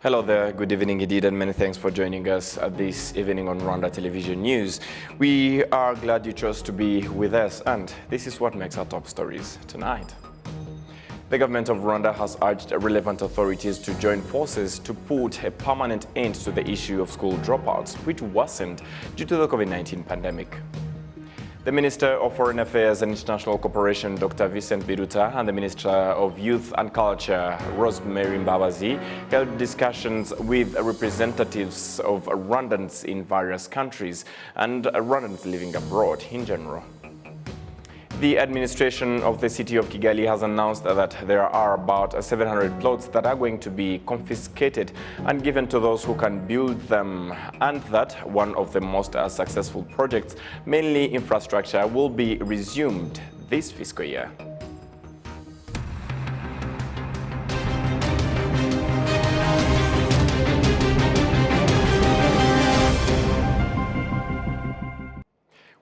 Hello there, good evening indeed, and many thanks for joining us this evening on Rwanda Television News. We are glad you chose to be with us, and this is what makes our top stories tonight. The government of Rwanda has urged relevant authorities to join forces to put a permanent end to the issue of school dropouts, which worsened due to the COVID-19 pandemic. The Minister of Foreign Affairs and International Cooperation, Dr. Vincent Biruta, and the Minister of Youth and Culture, Rosemary Mbabazi, held discussions with representatives of Rwandans in various countries and Rwandans living abroad in general. The administration of the city of Kigali has announced that there are about 700 plots that are going to be confiscated and given to those who can build them, and that one of the most successful projects, mainly infrastructure, will be resumed this fiscal year.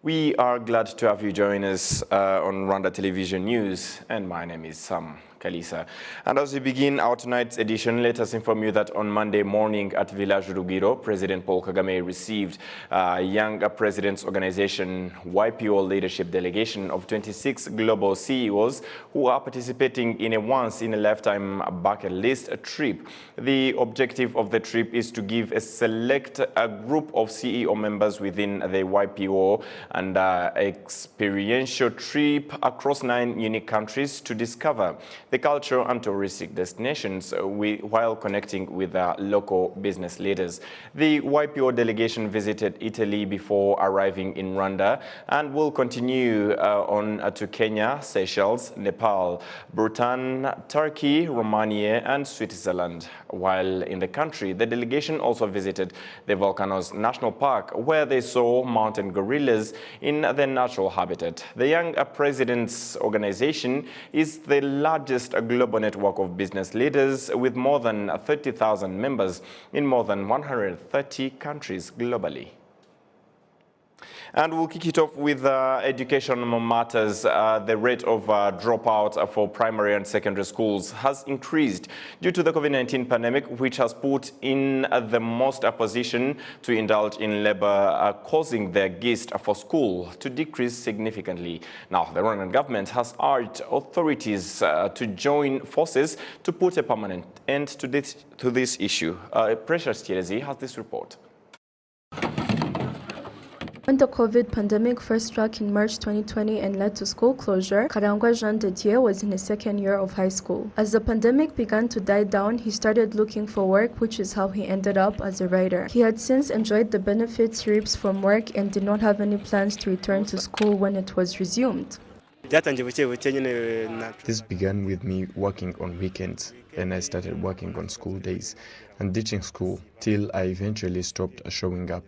We are glad to have you join us on Rwanda Television News, and my name is Sam Kalisa. And as we begin our tonight's edition, let us inform you that on Monday morning at Village Rugiro, President Paul Kagame received Young Presidents Organization YPO leadership delegation of 26 global CEOs who are participating in a once-in-a-lifetime bucket list trip. The objective of the trip is to give a select group of CEO members within the YPO and experiential trip across 9 unique countries to discover the cultural and touristic destinations while connecting with local business leaders. The YPO delegation visited Italy before arriving in Rwanda and will continue on to Kenya, Seychelles, Nepal, Bhutan, Turkey, Romania, and Switzerland. While in the country, the delegation also visited the Volcanoes National Park, where they saw mountain gorillas in their natural habitat. The Young Presidents Organization is the largest global network of business leaders with more than 30,000 members in more than 130 countries globally. And we'll kick it off with educational matters. The rate of dropout for primary and secondary schools has increased due to the COVID-19 pandemic, which has put in the most position to indulge in labor, causing their gist for school to decrease significantly. Now, the Rwandan government has urged authorities to join forces to put a permanent end to this issue. Precious Chirezi has this report. When the COVID pandemic first struck in March 2020 and led to school closure, Karangwa Jean de Dieu was in his second year of high school. As the pandemic began to die down, he started looking for work, which is how he ended up as a writer. He had since enjoyed the benefits he reaps from work and did not have any plans to return to school when it was resumed. This began with me working on weekends, and I started working on school days and ditching school till I eventually stopped showing up.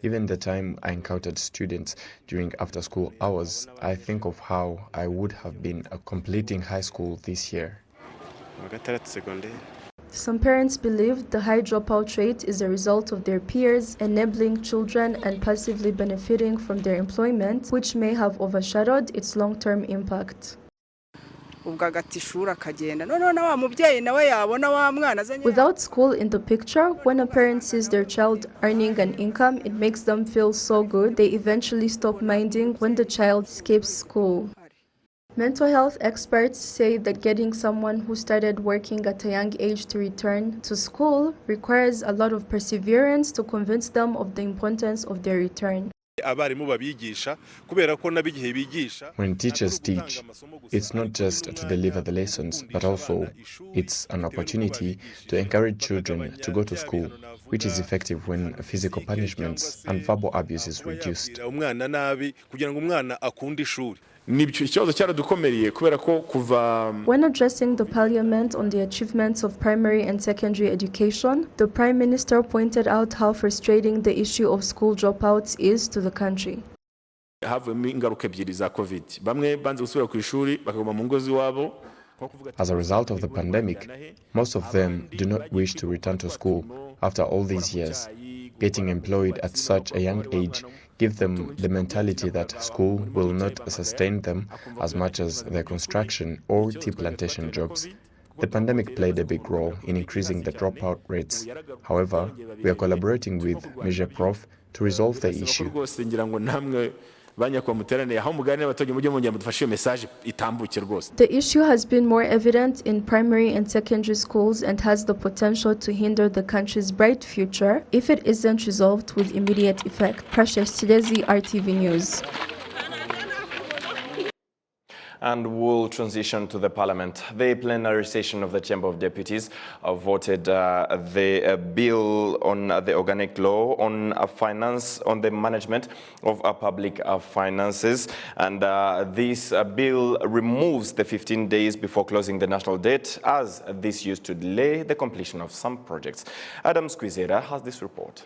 Even the time I encountered students during after-school hours, I think of how I would have been completing high school this year. Some parents believe the high dropout rate is a result of their peers enabling children and passively benefiting from their employment, which may have overshadowed its long-term impact. Without school in the picture, when a parent sees their child earning an income, it makes them feel so good, they eventually stop minding when the child skips school. Mental health experts say that getting someone who started working at a young age to return to school requires a lot of perseverance to convince them of the importance of their return. When teachers teach, it's not just to deliver the lessons, but also it's an opportunity to encourage children to go to school, which is effective when physical punishments and verbal abuse is reduced. When addressing the parliament on the achievements of primary and secondary education, the Prime Minister pointed out how frustrating the issue of school dropouts is to the country. As a result of the pandemic, most of them do not wish to return to school after all these years. Getting employed at such a young age give them the mentality that school will not sustain them as much as their construction or tea plantation jobs. The pandemic played a big role in increasing the dropout rates. However, we are collaborating with Measure Prof to resolve the issue. The issue has been more evident in primary and secondary schools and has the potential to hinder the country's bright future if it isn't resolved with immediate effect. Precious Chidezi, RTV News. And we'll transition to the Parliament. The plenary session of the Chamber of Deputies voted the bill on the organic law on finance, on the management of public finances. And this bill removes the 15 days before closing the national debt, as this used to delay the completion of some projects. Adam Squizera has this report.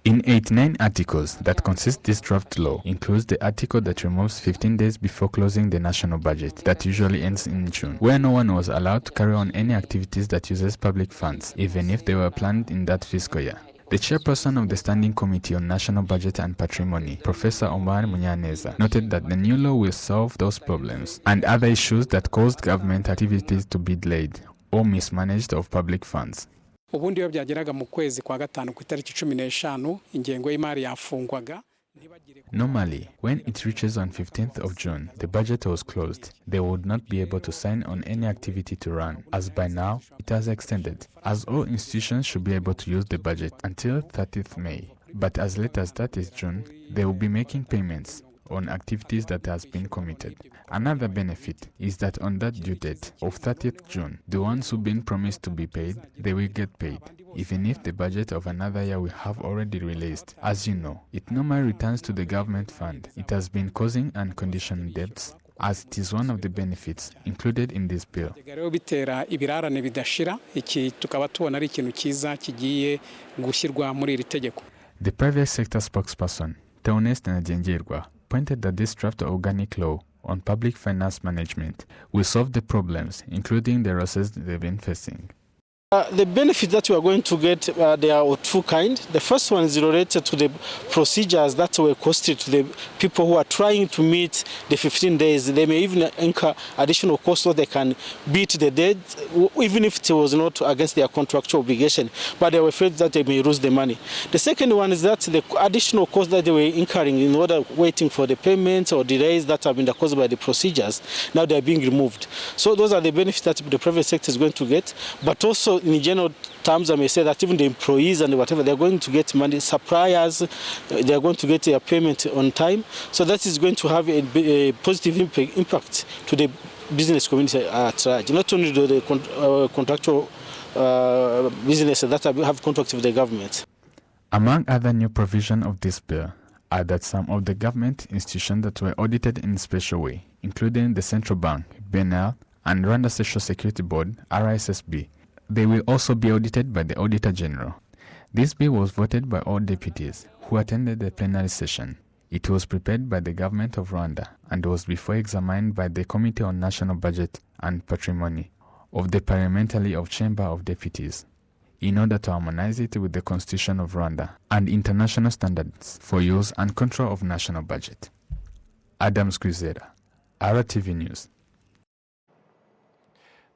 In 89 articles that consist this draft law includes the article that removes 15 days before closing the national budget that usually ends in June, where no one was allowed to carry on any activities that uses public funds, even if they were planned in that fiscal year. The chairperson of the Standing Committee on National Budget and Patrimony, Professor Omar Munyaneza, noted that the new law will solve those problems and other issues that caused government activities to be delayed or mismanaged of public funds. Ubundi iyo byageraga mu kwezi kwa gatanu ku itariki 15 ingengo y'imari yafungwaga. Normally, when it reaches on 15th of June, the budget was closed. They would not be able to sign on any activity to run, as by now, it has extended, as all institutions should be able to use the budget until 30th May. But as late as 30th June, they will be making payments on activities that has been committed. Another benefit is that on that due date of 30th June, the ones who've been promised to be paid, they will get paid, even if the budget of another year we have already released. As you know, it normally returns to the government fund. It has been causing unconditional debts, as it is one of the benefits included in this bill. Bitera ibirarane bidashira, iki tukaba tubona ari ikintu kiza kigiye gushyirwa muri iri tegeko. The private sector spokesperson, Theoneste Najengerwa, pointed that this draft organic law on public finance management will solve the problems, including the losses they've been facing. The benefits that we are going to get, they are of two kinds. The first one is related to the procedures that were costed to the people who are trying to meet the 15 days. They may even incur additional costs so they can beat the debt, even if it was not against their contractual obligation, but they were afraid that they may lose the money. The second one is that the additional costs that they were incurring in order waiting for the payments or delays that have been caused by the procedures, now they are being removed. So those are the benefits that the private sector is going to get, but also in general terms, I may say that even the employees and whatever, they're going to get money, suppliers, they're going to get their payment on time. So that is going to have a positive impact to the business community at large, not only to the contractual businesses that have contracts with the government. Among other new provisions of this bill are that some of the government institutions that were audited in a special way, including the Central Bank, BNL, and Rwanda Social Security Board, RISSB, they will also be audited by the Auditor General. This bill was voted by all deputies who attended the plenary session. It was prepared by the government of Rwanda and was before examined by the Committee on National Budget and Patrimony of the Parliamentary of Chamber of Deputies in order to harmonize it with the Constitution of Rwanda and international standards for use and control of national budget. Adam Squizera, RTV News.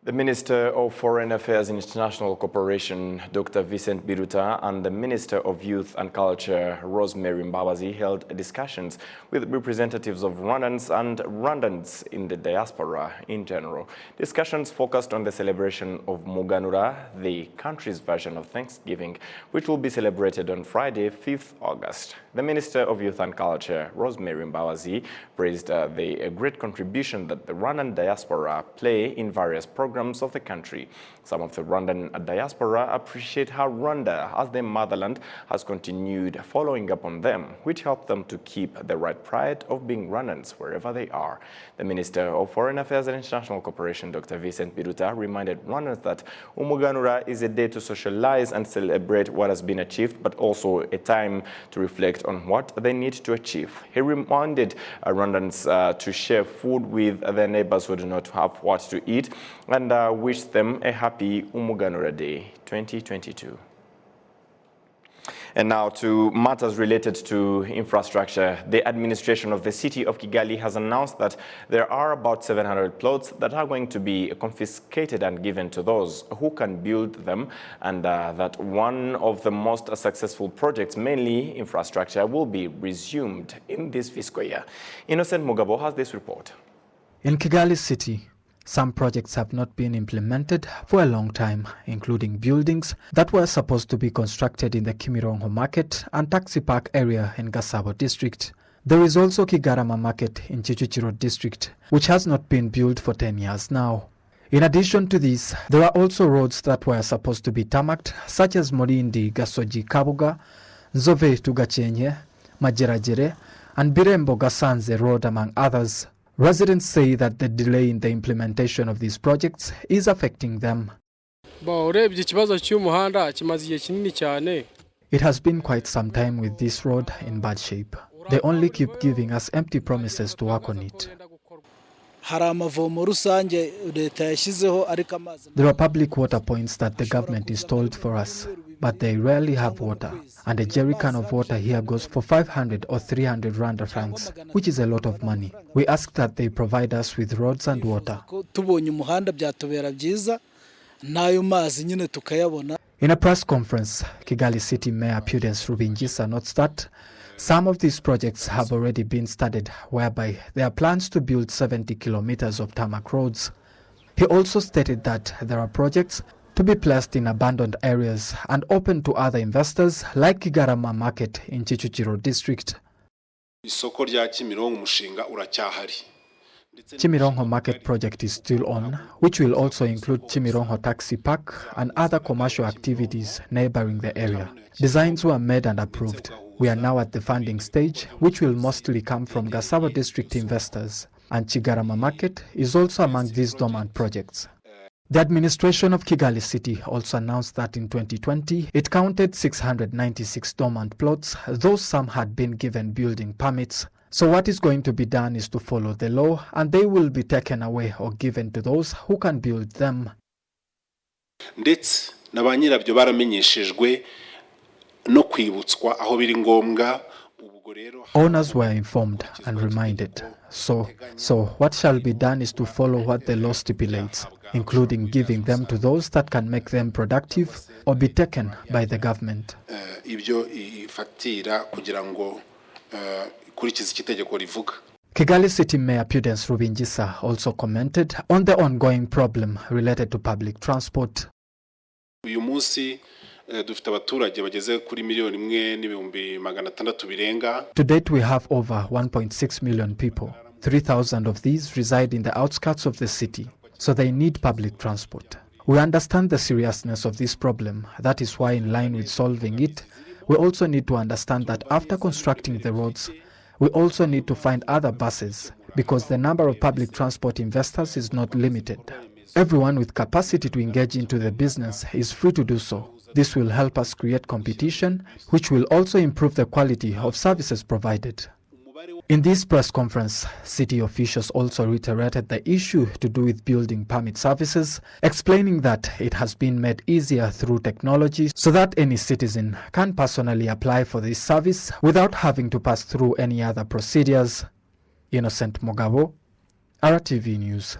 The Minister of Foreign Affairs and International Cooperation, Dr. Vincent Biruta, and the Minister of Youth and Culture, Rosemary Mbabazi, held discussions with representatives of Rwandans and Rwandans in the diaspora in general. Discussions focused on the celebration of Muganura, the country's version of Thanksgiving, which will be celebrated on Friday, 5th August. The Minister of Youth and Culture, Rosemary Mbabazi, praised the great contribution that the Rwandan diaspora play in various programs of the country. Some of the Rwandan diaspora appreciate how Rwanda, as their motherland, has continued following up on them, which helped them to keep the right pride of being Rwandans wherever they are. The Minister of Foreign Affairs and International Cooperation, Dr. Vincent Biruta, reminded Rwandans that Umuganura is a day to socialize and celebrate what has been achieved, but also a time to reflect on what they need to achieve. He reminded Rwandans to share food with their neighbors who do not have what to eat, and wished them a happy Umuganura Day 2022. And now to matters related to infrastructure. The administration of the city of Kigali has announced that there are about 700 plots that are going to be confiscated and given to those who can build them, and that one of the most successful projects, mainly infrastructure, will be resumed in this fiscal year. Innocent Mugabo has this report. In Kigali City, some projects have not been implemented for a long time, including buildings that were supposed to be constructed in the Kimironko Market and Taxi Park area in Gasabo district. There is also Kigarama Market in Chichichiro district, which has not been built for 10 years now. In addition to this, there are also roads that were supposed to be tarmacked, such as Morindi Gasoji Kabuga, Nzove Tugachenye, Majerajere, and Birembo Gasanze Road, among others. Residents say that the delay in the implementation of these projects is affecting them. It has been quite some time with this road in bad shape. They only keep giving us empty promises to work on it. There are public water points that the government installed for us, but they rarely have water, and a jerry can of water here goes for 500 or 300 Rwanda francs, which is a lot of money. We ask that they provide us with roads and water. In a press conference, Kigali City Mayor Prudence Rubingisa notes that some of these projects have already been studied, whereby there are plans to build 70 kilometers of tarmac roads. He also stated that there are projects to be placed in abandoned areas and open to other investors, like Kigarama Market in Chichichiro district. Chimironko Market project is still on, which will also include Chimironko Taxi Park and other commercial activities neighboring the area. Designs were made and approved. We are now at the funding stage, which will mostly come from Gasabo district investors, and Chigarama Market is also among these dormant projects. The administration of Kigali City also announced that in 2020, it counted 696 dormant plots, though some had been given building permits. So what is going to be done is to follow the law, and they will be taken away or given to those who can build them. Owners were informed and reminded. So what shall be done is to follow what the law stipulates, including giving them to those that can make them productive or be taken by the government. Kigali City Mayor Prudence Rubingisa also commented on the ongoing problem related to public transport. To date, we have over 1.6 million people. 3,000 of these reside in the outskirts of the city, so they need public transport. We understand the seriousness of this problem. That is why, in line with solving it, we also need to understand that after constructing the roads, we also need to find other buses, because the number of public transport investors is not limited. Everyone with capacity to engage into the business is free to do so. This will help us create competition, which will also improve the quality of services provided. In this press conference, city officials also reiterated the issue to do with building permit services, explaining that it has been made easier through technology so that any citizen can personally apply for this service without having to pass through any other procedures. Innocent Mugabo, RwandaTV News.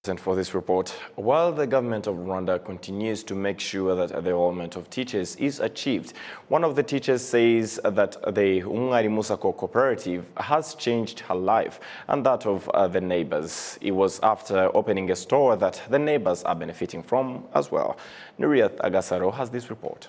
And for this report, while the government of Rwanda continues to make sure that the enrollment of teachers is achieved, one of the teachers says that the Ungari Musako cooperative has changed her life and that of the neighbors. It was after opening a store that the neighbors are benefiting from as well. Nuriat Agasaro has this report.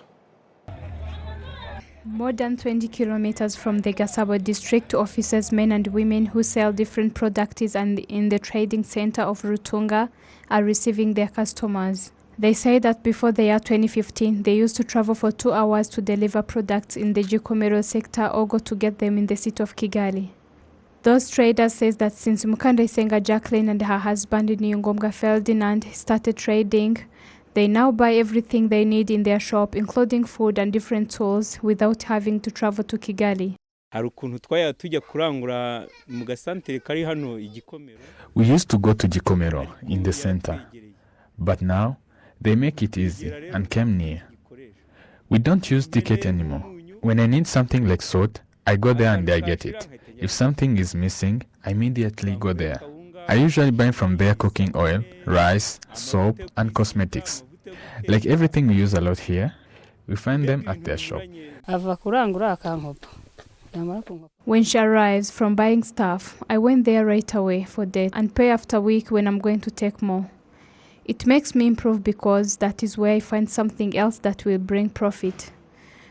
More than 20 kilometers from the Gasabo district, officers, men and women who sell different products and in the trading center of Rutunga are receiving their customers. They say that before the year 2015, they used to travel for 2 hours to deliver products in the Gikomero sector or go to get them in the city of Kigali. Those traders say that since Mukanda Isenga Jacqueline and her husband Niyongomga Ferdinand started trading, they now buy everything they need in their shop, including food and different tools, without having to travel to Kigali. We used to go to Gikomero in the center, but now they make it easy and came near. We don't use ticket anymore. When I need something like salt, I go there and I get it. If something is missing, I immediately go there. I usually buy from there cooking oil, rice, soap, and cosmetics. Like everything we use a lot here, we find them at their shop. When she arrives from buying stuff, I went there right away for that and pay after a week when I'm going to take more. It makes me improve because that is where I find something else that will bring profit.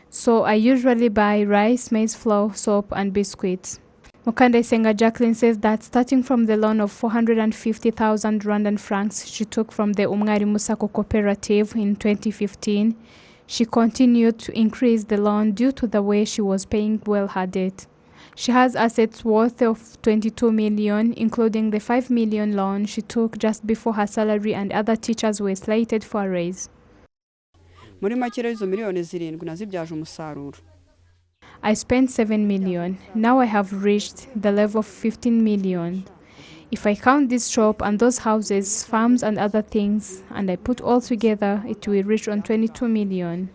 So I usually buy rice, maize flour, soap, and biscuits. Mukandaisenga Jacqueline says that starting from the loan of 450,000 Rwandan francs she took from the Umwarimu Sacco cooperative in 2015, she continued to increase the loan due to the way she was paying well her debt. She has assets worth of 22 million, including the 5 million loan she took just before her salary and other teachers were slated for a raise. I spent 7 million. Now I have reached the level of 15 million. If I count this shop and those houses, farms and other things, and I put all together, it will reach on 22 million.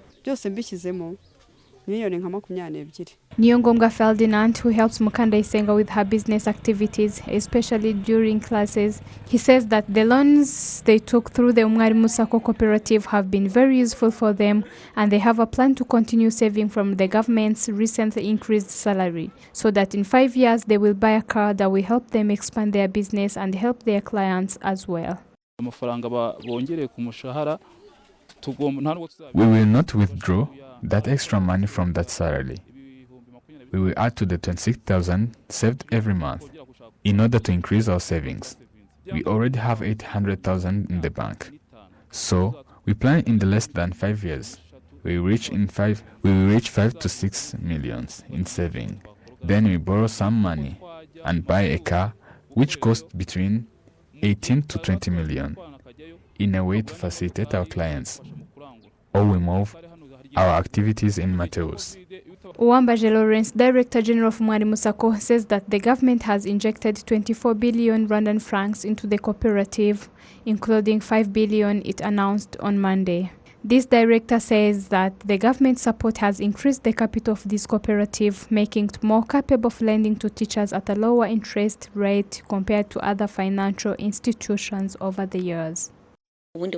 Niyongomga Ferdinand, who helps Mukandaisenga with her business activities, especially during classes, he says that the loans they took through the Umwarimu Sacco cooperative have been very useful for them, and they have a plan to continue saving from the government's recently increased salary, so that in 5 years they will buy a car that will help them expand their business and help their clients as well. We will not withdraw that extra money from that salary. We will add to the 26,000 saved every month in order to increase our savings. We already have 800,000 in the bank. So we plan in the less than 5 years. We will reach 5 to 6 millions in saving. Then we borrow some money and buy a car which costs between 18 to 20 million in a way to facilitate our clients. Or we move our activities in Mateus. Uwambaje Lawrence, Director General of Umwarimu Sacco, says that the government has injected 24 billion Rwandan francs into the cooperative, including 5 billion it announced on Monday. This director says that the government support has increased the capital of this cooperative, making it more capable of lending to teachers at a lower interest rate compared to other financial institutions over the years. In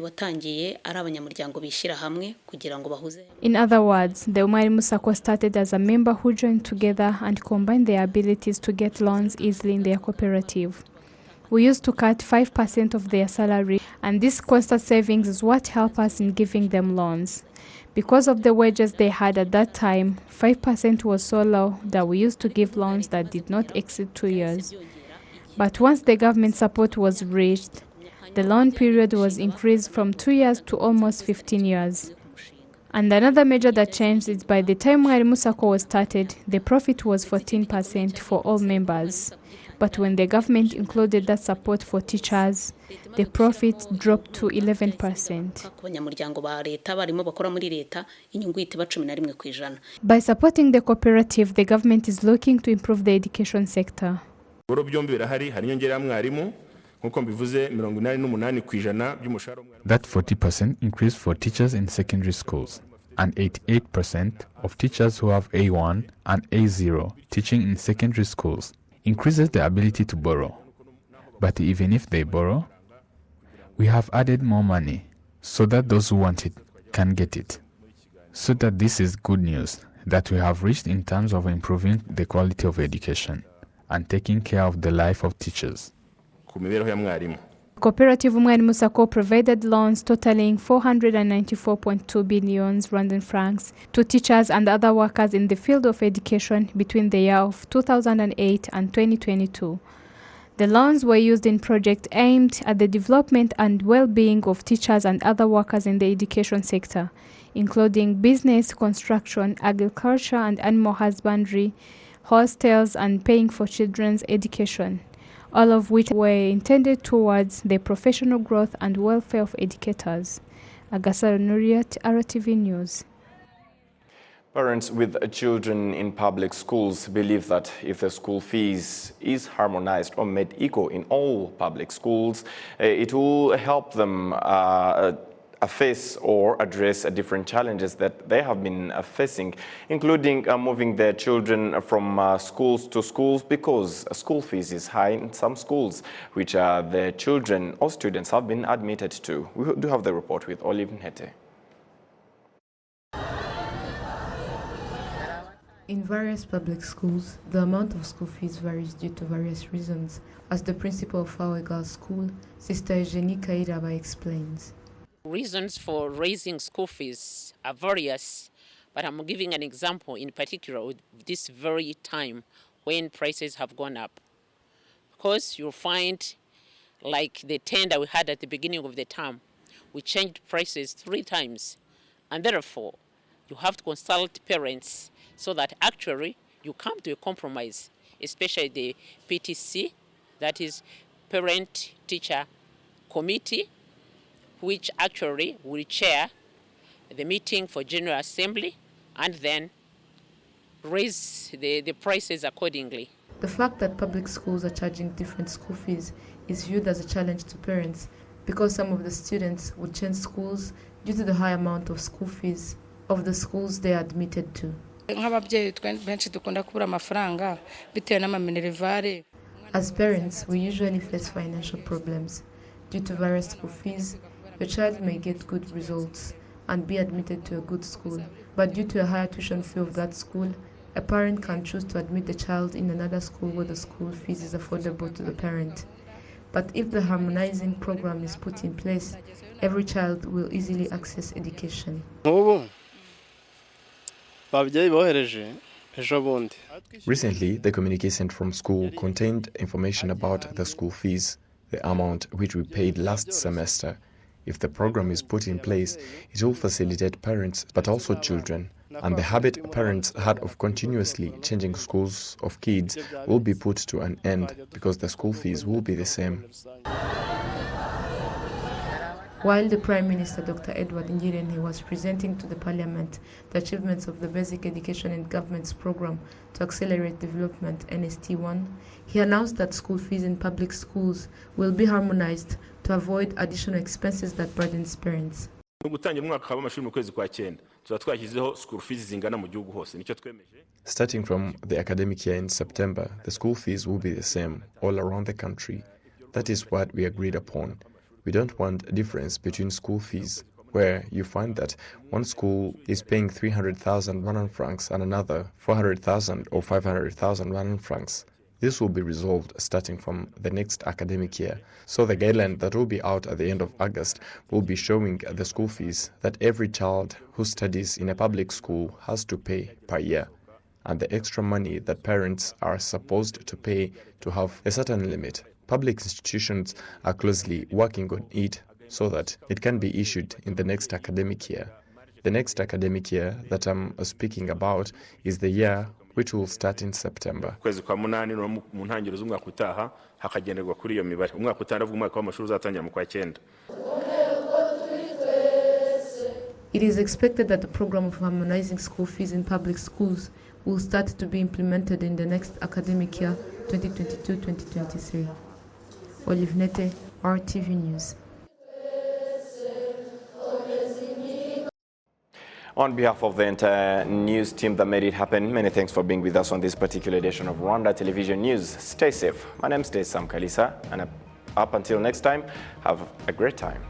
other words, the Umwarimu Sacco started as a member who joined together and combined their abilities to get loans easily in their cooperative. We used to cut 5% of their salary, and this constant savings is what helped us in giving them loans. Because of the wages they had at that time, 5% was so low that we used to give loans that did not exceed 2 years. But once the government support was reached, the loan period was increased from 2 years to almost 15 years. And another measure that changed is by the time Umwarimu Sacco was started, the profit was 14% for all members. But when the government included that support for teachers, the profit dropped to 11%. By supporting the cooperative, the government is looking to improve the education sector. That 40% increase for teachers in secondary schools and 88% of teachers who have A1 and A0 teaching in secondary schools increases the ability to borrow. But even if they borrow, we have added more money so that those who want it can get it. So that this is good news that we have reached in terms of improving the quality of education and taking care of the life of teachers. Cooperative Umwarimu Sacco provided loans totaling 494.2 billion Rwandan francs to teachers and other workers in the field of education between the year of 2008 and 2022. The loans were used in projects aimed at the development and well-being of teachers and other workers in the education sector, including business, construction, agriculture and animal husbandry, hostels, and paying for children's education, all of which were intended towards the professional growth and welfare of educators. Agasaro Nuriat, RTV News. Parents with children in public schools believe that if the school fees is harmonized or made equal in all public schools, it will help them face or address different challenges that they have been facing, including moving their children from schools to schools because school fees is high in some schools, which their children or students have been admitted to. We do have the report with Olive Nhete. In various public schools, the amount of school fees varies due to various reasons, as the principal of our girls' school, Sister Eugenie Kairaba, explains. Reasons for raising school fees are various, but I'm giving an example in particular with this very time when prices have gone up. Of course, you'll find, like the tender we had at the beginning of the term, we changed prices 3 times, and therefore you have to consult parents so that actually you come to a compromise, especially the PTC, that is Parent-Teacher Committee, which actually will chair the meeting for General Assembly and then raise the prices accordingly. The fact that public schools are charging different school fees is viewed as a challenge to parents because some of the students would change schools due to the high amount of school fees of the schools they are admitted to. As parents, we usually face financial problems. Due to various school fees, your child may get good results and be admitted to a good school, but due to a higher tuition fee of that school, a parent can choose to admit the child in another school where the school fees is affordable to the parent. But if the harmonizing program is put in place, every child will easily access education. Recently, the communication from school contained information about the school fees, the amount which we paid last semester. If the program is put in place, it will facilitate parents but also children. And the habit parents had of continuously changing schools of kids will be put to an end because the school fees will be the same. While the Prime Minister, Dr. Edward Ngirente, was presenting to the Parliament the achievements of the Basic Education and Government's Program to Accelerate Development, NST1, he announced that school fees in public schools will be harmonized to avoid additional expenses that burdens parents. Starting from the academic year in September, the school fees will be the same all around the country. That is what we agreed upon. We don't want a difference between school fees, where you find that one school is paying 300,000 Rwandan francs and another 400,000 or 500,000 Rwandan francs. This will be resolved starting from the next academic year. So the guideline that will be out at the end of August will be showing the school fees that every child who studies in a public school has to pay per year, and the extra money that parents are supposed to pay to have a certain limit. Public institutions are closely working on it so that it can be issued in the next academic year. The next academic year that I'm speaking about is the year which will start in September. It is expected that the program of harmonizing school fees in public schools will start to be implemented in the next academic year, 2022-2023. Olive Nhete, RTV News. On behalf of the entire news team that made it happen, many thanks for being with us on this particular edition of Rwanda Television News. Stay safe. My name is Sam Kalisa, and up until next time, have a great time.